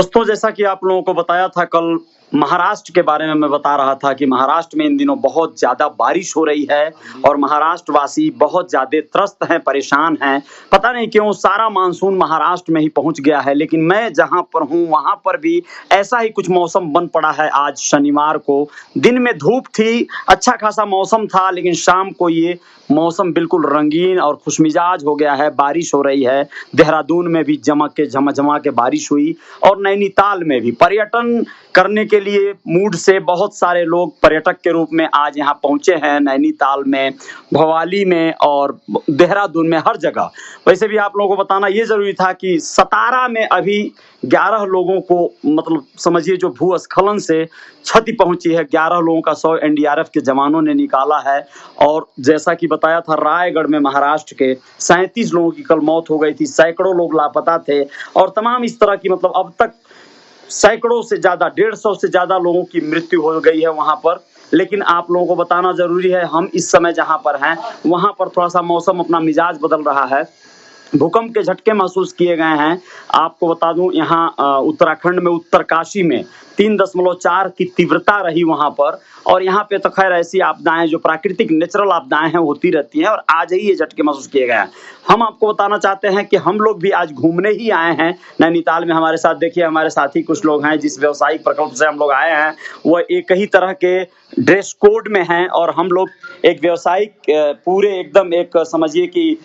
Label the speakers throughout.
Speaker 1: दोस्तों, जैसा कि आप लोगों को बताया था कल, महाराष्ट्र के बारे में मैं बता रहा था कि महाराष्ट्र में इन दिनों बहुत ज़्यादा बारिश हो रही है और महाराष्ट्रवासी बहुत ज़्यादा त्रस्त हैं, परेशान हैं। पता नहीं क्यों सारा मानसून महाराष्ट्र में ही पहुंच गया है, लेकिन मैं जहां पर हूं वहां पर भी ऐसा ही कुछ मौसम बन पड़ा है। आज शनिवार को दिन में धूप थी, अच्छा खासा मौसम था, लेकिन शाम को ये मौसम बिल्कुल रंगीन और खुशमिजाज हो गया है। बारिश हो रही है, देहरादून में भी झमा के बारिश हुई और नैनीताल में भी। पर्यटन करने के लिए मूड से बहुत सारे लोग पर्यटक के रूप में आज यहाँ पहुंचे हैं, नैनीताल में, भवाली में और देहरादून में, हर जगह। वैसे भी आप लोगों को बताना ये जरूरी था कि सतारा में अभी 11 लोगों को, मतलब समझिए, जो भूस्खलन से क्षति पहुंची है, 11 लोगों का शव एनडीआरएफ के जवानों ने निकाला है। और जैसा कि बताया था, रायगढ़ में महाराष्ट्र के 37 लोगों की कल मौत हो गई थी, सैकड़ों लोग लापता थे और तमाम इस तरह की, मतलब अब तक सैकड़ों से ज्यादा, 150 से ज्यादा लोगों की मृत्यु हो गई है वहां पर। लेकिन आप लोगों को बताना जरूरी है, हम इस समय जहां पर हैं वहां पर थोड़ा सा मौसम अपना मिजाज बदल रहा है। भूकंप के झटके महसूस किए गए हैं। आपको बता दूं, यहाँ उत्तराखंड में उत्तरकाशी में 3.4 की तीव्रता रही वहां पर। और यहाँ पे तो खैर ऐसी आपदाएं, जो प्राकृतिक नेचुरल आपदाएं हैं, होती रहती हैं और आज ही ये झटके महसूस किए गए हैं। हम आपको बताना चाहते हैं कि हम लोग भी आज घूमने ही आए हैं नैनीताल में। हमारे साथ देखिए, हमारे साथी कुछ लोग हैं, जिस व्यावसायिक प्रकल्प से हम लोग आए हैं वह एक ही तरह के ड्रेस कोड में हैं और हम लोग एक व्यावसायिक पूरे एकदम, एक समझिए कि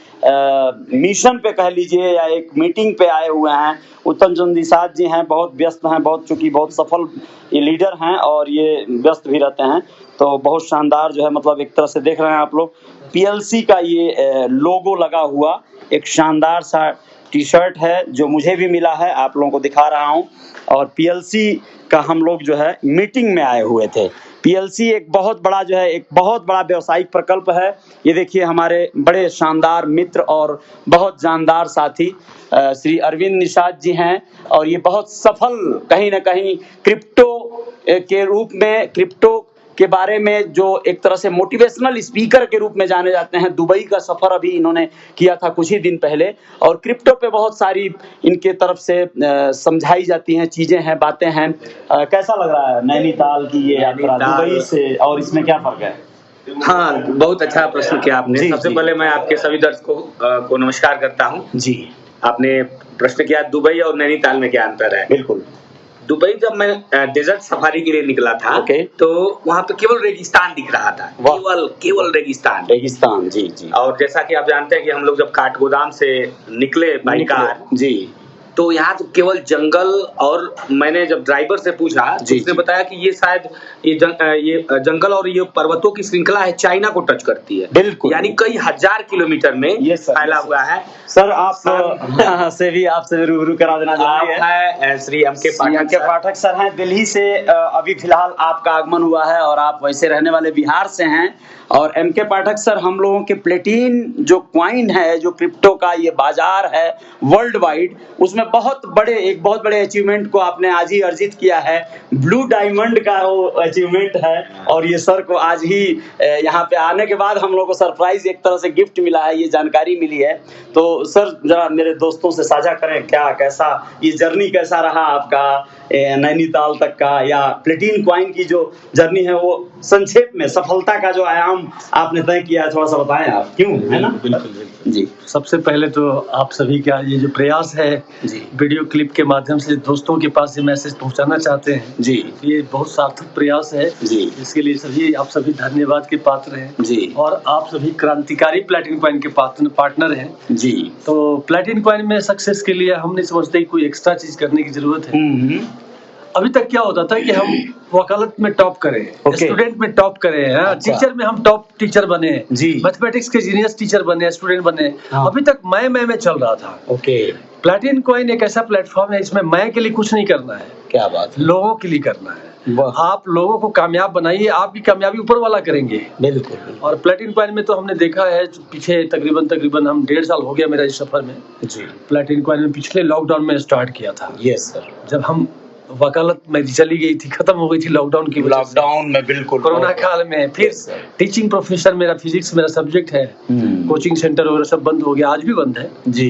Speaker 1: मिशन पे कह लीजिए या एक मीटिंग पे आए हुए हैं। उत्तम चंद्र निषाद जी हैं, बहुत व्यस्त हैं, बहुत सफल ये लीडर हैं और ये व्यस्त भी रहते हैं। तो बहुत शानदार जो है, मतलब एक तरह से देख रहे हैं आप लोग, पीएलसी का ये लोगो लगा हुआ एक शानदार सा टी शर्ट है जो मुझे भी मिला है, आप लोगों को दिखा रहा हूँ। और पीएलसी का हम लोग जो है मीटिंग में आए हुए थे। पीएलसी एक बहुत बड़ा जो है, एक बहुत बड़ा व्यवसायिक प्रकल्प है। ये देखिए, हमारे बड़े शानदार मित्र और बहुत जानदार साथी श्री अरविंद निषाद जी हैं और ये बहुत सफल, कहीं ना कहीं क्रिप्टो के रूप में, क्रिप्टो के बारे में जो एक तरह से मोटिवेशनल स्पीकर के रूप में जाने जाते हैं। दुबई का सफर अभी इन्होंने किया था कुछ ही दिन पहले और क्रिप्टो पे बहुत सारी इनके तरफ से समझाई जाती हैं, चीजें हैं, बातें हैं। कैसा लग रहा है नैनीताल की ये यात्रा दुबई से, और इसमें क्या फर्क है?
Speaker 2: हाँ, बहुत अच्छा प्रश्न किया आपने। सबसे पहले मैं आपके सभी दर्शकों को नमस्कार करता हूँ
Speaker 1: जी।
Speaker 2: आपने प्रश्न किया दुबई और नैनीताल में क्या अंतर है।
Speaker 1: बिल्कुल।
Speaker 2: दुबई जब मैं डेजर्ट सफारी के लिए निकला था, तो वहाँ पे केवल रेगिस्तान दिख रहा था, केवल रेगिस्तान।
Speaker 1: जी जी।
Speaker 2: और जैसा कि आप जानते हैं कि हम लोग जब काठगोदाम से निकले बाई कार
Speaker 1: जी,
Speaker 2: तो यहाँ तो केवल जंगल। और मैंने जब ड्राइवर से पूछा तो उसने बताया कि ये शायद ये जंगल और ये पर्वतों की श्रृंखला है, चाइना को टच करती है।
Speaker 1: बिल्कुल,
Speaker 2: यानी कई हजार किलोमीटर में ये फैला हुआ है।
Speaker 1: सर आपसे भी रूबरू करा देना जरूरी
Speaker 2: है। श्री एमके
Speaker 1: पाठक सर हैं, दिल्ली से अभी फिलहाल आपका आगमन हुआ है और आप वैसे रहने वाले बिहार से हैं। और एमके पाठक सर, हम लोगों के प्लेटिन जो क्वाइन है, जो क्रिप्टो का ये बाजार है वर्ल्ड वाइड, उसमें एक बहुत बड़े अचीवमेंट को आपने आज ही अर्जित किया है। ब्लू डायमंड का वो अचीवमेंट है और ये सर को आज ही यहाँ पे आने के बाद हम लोग को सरप्राइज एक तरह से गिफ्ट मिला है, ये जानकारी मिली है। तो सर जरा मेरे दोस्तों से साझा करें, कैसा ये जर्नी कैसा रहा आपका नैनीताल तक का, या प्लेटिन क्वाइन की जो जर्नी है वो संक्षेप में सफलता का जो आयाम आपने तय किया है, थोड़ा सा बताएं आप, क्यों, है ना?
Speaker 3: बिल्कुल जी। सबसे पहले तो आप सभी का ये जो प्रयास है
Speaker 1: जी,
Speaker 3: वीडियो क्लिप के माध्यम से दोस्तों के पास ये मैसेज पहुंचाना चाहते हैं
Speaker 1: जी,
Speaker 3: ये बहुत सार्थक प्रयास है
Speaker 1: जी।
Speaker 3: इसके लिए आप सभी धन्यवाद के पात्र हैं
Speaker 1: जी।
Speaker 3: और आप सभी क्रांतिकारी प्लेटिन कॉइन के पार्टनर हैं
Speaker 1: जी।
Speaker 3: तो प्लेटिन कॉइन में सक्सेस के लिए हम नहीं समझते कोई एक्स्ट्रा चीज करने की जरूरत है। अभी तक क्या होता था कि हम वकालत में टॉप करें, स्टूडेंट में टॉप करें, टीचर में हम टॉप टीचर बने, मैथमेटिक्स के जीनियस टीचर बने, स्टूडेंट बने। अभी तक मैं में चल रहा था। प्लेटिन कॉइन एक ऐसा प्लेटफॉर्म है, इसमें मैं के लिए कुछ नहीं करना है,
Speaker 1: क्या बात,
Speaker 3: लोगों के लिए करना है। आप लोगों को कामयाब बनाइए, आपकी कामयाबी ऊपर वाला करेंगे।
Speaker 1: बिल्कुल।
Speaker 3: और प्लेटिन कॉइन में तो हमने देखा है पीछे तकरीबन हम 1.5 साल हो गया मेरा इस सफर में जी। प्लेटिन कॉइन में पिछले लॉकडाउन में स्टार्ट किया था।
Speaker 1: Yes sir.
Speaker 3: जब हम वकालत में चली गई थी, खत्म हो गई थी लॉकडाउन की वजह से,
Speaker 1: लॉकडाउन में बिल्कुल
Speaker 3: कोरोना काल में, फिर टीचिंग प्रोफेशन, मेरा फिजिक्स मेरा सब्जेक्ट है, कोचिंग सेंटर वगैरह सब बंद हो गया, आज भी बंद है
Speaker 1: जी।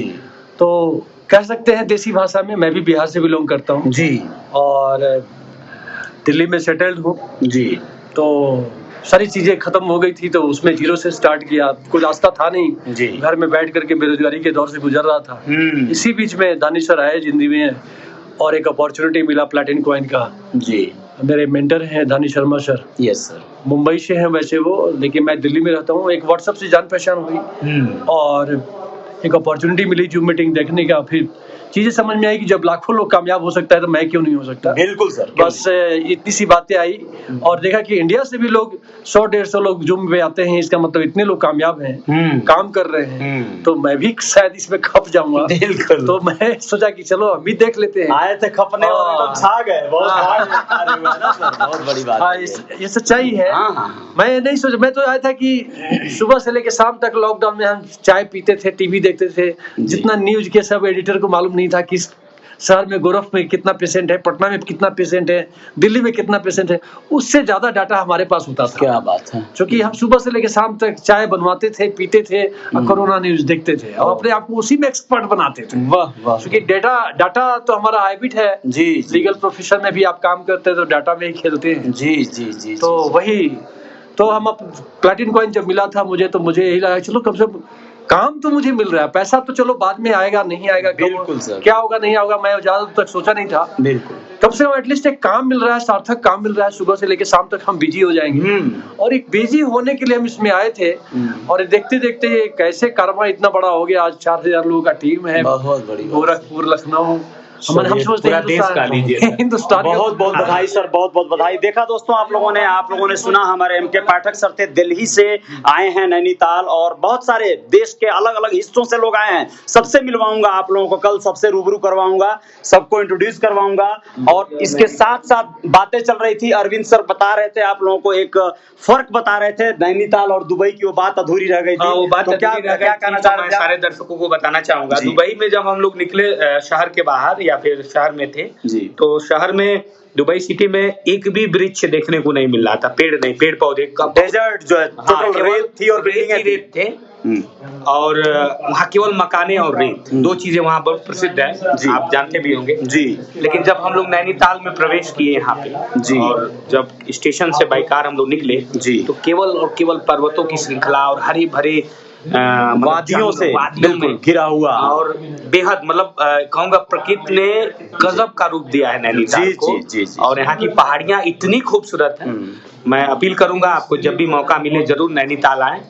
Speaker 3: तो कह सकते हैं देसी भाषा में, मैं भी बिहार से बिलोंग करता हूँ
Speaker 1: जी
Speaker 3: और दिल्ली में सेटल्ड हूँ
Speaker 1: जी।
Speaker 3: तो सारी चीजें खत्म हो गई थी तो उसमें जीरो से स्टार्ट किया, कोई रास्ता था नहीं
Speaker 1: जी।
Speaker 3: घर में बैठ करके बेरोजगारी के दौर से गुजर रहा था। इसी बीच में दानिश सर आए जिंदगी में और एक अपॉर्चुनिटी मिला प्लैटिन कॉइन का।
Speaker 1: जी।
Speaker 3: मेरे मेंटर हैं Danish Sharma sir.
Speaker 1: Yes sir.
Speaker 3: Mumbai से हैं वैसे वो, लेकिन मैं दिल्ली में रहता हूँ। एक व्हाट्सएप से जान पहचान हुई और एक अपॉर्चुनिटी मिली जूम मीटिंग देखने का। फिर चीजें समझ में आई कि जब लाखों लोग कामयाब हो सकता है तो मैं क्यों नहीं हो सकता।
Speaker 1: बिल्कुल सर।
Speaker 3: बस इतनी सी बातें आई और देखा कि इंडिया से भी लोग 100-150 लोग जूम पे आते हैं, इसका मतलब इतने लोग कामयाब हैं, काम कर रहे हैं, तो मैं भी शायद इसमें खप जाऊंगा।
Speaker 1: बिल्कुल।
Speaker 3: तो मैं सोचा कि चलो हम भी देख लेते हैं।
Speaker 1: आए थे खपने और एकदम छा गए। बहुत बड़ी बात है।
Speaker 3: ये सच्चाई है। मैं नहीं सोचा, मैं तो आया था कि सुबह से लेकर शाम तक लॉकडाउन में हम चाय पीते थे, टीवी देखते थे, जितना न्यूज के सब एडिटर को मालूम नहीं था कि शहर में गोरख में कितना पेशेंट है, पटना में कितना पेशेंट है, दिल्ली में कितना पेशेंट है, उससे ज्यादा डाटा हमारे पास होता था।
Speaker 1: क्या बात है।
Speaker 3: क्योंकि हम सुबह से लेकर शाम तक चाय बनवाते थे, पीते थे और कोरोना न्यूज देखते थे और अपने आप को उसी में एक्सपर्ट बनाते थे।
Speaker 1: वाह वाह।
Speaker 3: क्योंकि डाटा तो हमारा हैबिट है
Speaker 1: जी।
Speaker 3: लीगल प्रोफेशन में भी आप काम करते हैं तो डाटा में ही खेलते हैं।
Speaker 1: जी जी जी।
Speaker 3: तो वही तो हम अब प्लैटिन कॉइन जब मिला था मुझे यही लगा चलो कम से कम काम तो मुझे मिल रहा है, पैसा तो चलो बाद में आएगा नहीं आएगा,
Speaker 1: बिल्कुल सर,
Speaker 3: क्या होगा नहीं होगा मैं ज्यादा तक सोचा नहीं था।
Speaker 1: बिल्कुल।
Speaker 3: कम से कम एटलीस्ट एक काम मिल रहा है, सार्थक काम मिल रहा है, सुबह से लेकर शाम तक हम बिजी हो जाएंगे। और एक बिजी होने के लिए हम इसमें आए थे और देखते देखते ये कैसे कारोबार इतना बड़ा हो गया। आज 4000 लोगों का टीम है,
Speaker 1: बहुत बड़ी,
Speaker 3: गोरखपुर, लखनऊ, हम सोचते हैं
Speaker 2: देश का लीजिए
Speaker 3: हिंदुस्तान।
Speaker 1: बहुत बहुत बधाई सर, बहुत बहुत बधाई। देखा दोस्तों, आप लोगों ने सुना, हमारे एम के पाठक सर थे, दिल्ली से आए हैं नैनीताल और बहुत सारे देश के अलग अलग हिस्सों से लोग आए हैं। सबसे मिलवाऊंगा आप लोगों को, कल सबसे रूबरू करवाऊंगा, सबको इंट्रोड्यूस करवाऊंगा। और इसके साथ साथ बातें चल रही थी, अरविंद सर बता रहे थे आप लोगों को, एक फर्क बता रहे थे नैनीताल और दुबई की, वो बात अधूरी रह गई थी।
Speaker 2: वो बात
Speaker 1: तो क्या कहना चाह रहे हैं?
Speaker 2: सारे दर्शकों को बताना चाहूंगा, दुबई में जब हम लोग निकले शहर के बाहर या फिर शहर में थे
Speaker 1: जी, तो
Speaker 2: शहर में दुबई सिटी में एक भी वृक्ष देखने को नहीं मिल रहा था, पेड़ नहीं, पेड़ पौधे का
Speaker 1: डेजर्ट जो है, टोटल रेत थी और
Speaker 2: रेत थे और वहाँ केवल मकाने और रेत, दो चीजें वहाँ बहुत प्रसिद्ध है, आप जानते भी होंगे जी। लेकिन जब हम लोग नैनीताल में प्रवेश किए यहाँ पे जी, और जब स्टेशन से बाई कार हम लोग निकले जी, तो केवल और केवल पर्वतों की श्रृंखला और हरी भरे
Speaker 1: वादियों से बिल्कुल घिरा हुआ
Speaker 2: और बेहद मतलब कहूँगा प्रकृति ने गजब का रूप दिया है नैनीताल को। जी। और यहाँ की पहाड़ियाँ इतनी खूबसूरत हैं, मैं अपील करूंगा आपको जब भी मौका मिले जरूर नैनीताल आए।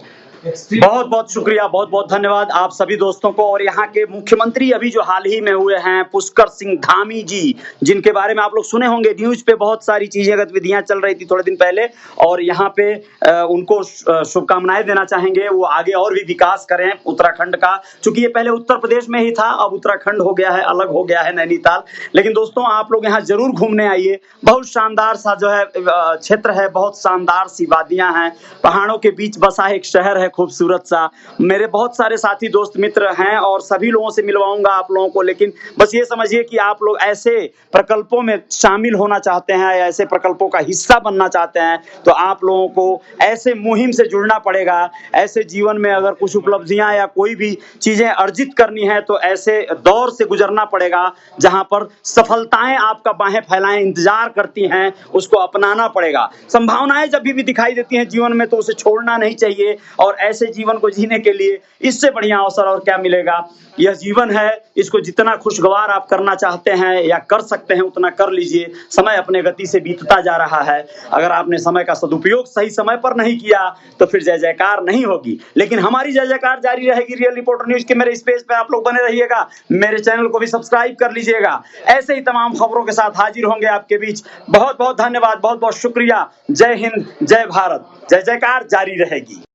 Speaker 1: बहुत बहुत शुक्रिया, बहुत बहुत धन्यवाद आप सभी दोस्तों को। और यहाँ के मुख्यमंत्री अभी जो हाल ही में हुए हैं, पुष्कर सिंह धामी जी, जिनके बारे में आप लोग सुने होंगे, न्यूज पे बहुत सारी चीजें, गतिविधियां चल रही थी थोड़े दिन पहले, और यहाँ पे उनको शुभकामनाएं देना चाहेंगे। वो आगे और भी विकास करें उत्तराखंड का, क्योंकि ये पहले उत्तर प्रदेश में ही था, अब उत्तराखंड हो गया है, अलग हो गया है नैनीताल। लेकिन दोस्तों आप लोग यहाँ जरूर घूमने आइए, बहुत शानदार सा जो है क्षेत्र है, बहुत शानदार सी वादियां हैं, पहाड़ों के बीच बसा एक शहर है खूबसूरत सा। मेरे बहुत सारे साथी दोस्त मित्र हैं और सभी लोगों से मिलवाऊंगा आप लोगों को। लेकिन बस ये समझिए कि आप लोग ऐसे प्रकल्पों में शामिल होना चाहते हैं या ऐसे प्रकल्पों का हिस्सा बनना चाहते हैं तो आप लोगों को ऐसे मुहिम से जुड़ना पड़ेगा। ऐसे जीवन में अगर कुछ उपलब्धियां या कोई भी चीजें अर्जित करनी है तो ऐसे दौर से गुजरना पड़ेगा जहां पर सफलताएं आपका बाहें फैलाएं इंतजार करती हैं, उसको अपनाना पड़ेगा। संभावनाएं जब भी दिखाई देती हैं जीवन में तो उसे छोड़ना नहीं चाहिए। और ऐसे जीवन को जीने के लिए इससे बढ़िया अवसर और क्या मिलेगा। यह जीवन है, इसको जितना खुशगवार आप करना चाहते हैं या कर सकते हैं उतना कर लीजिए। समय अपने गति से बीतता जा रहा है, अगर आपने समय का सदुपयोग सही समय पर नहीं किया तो फिर जय जयकार नहीं होगी। लेकिन हमारी जय जयकार जारी रहेगी। रियल रिपोर्टर न्यूज के मेरे इस पेज पे आप लोग बने रहिएगा, मेरे चैनल को भी सब्सक्राइब कर लीजिएगा। ऐसे ही तमाम खबरों के साथ हाजिर होंगे आपके बीच। बहुत बहुत धन्यवाद, बहुत बहुत शुक्रिया। जय हिंद, जय भारत, जय जयकार जारी रहेगी।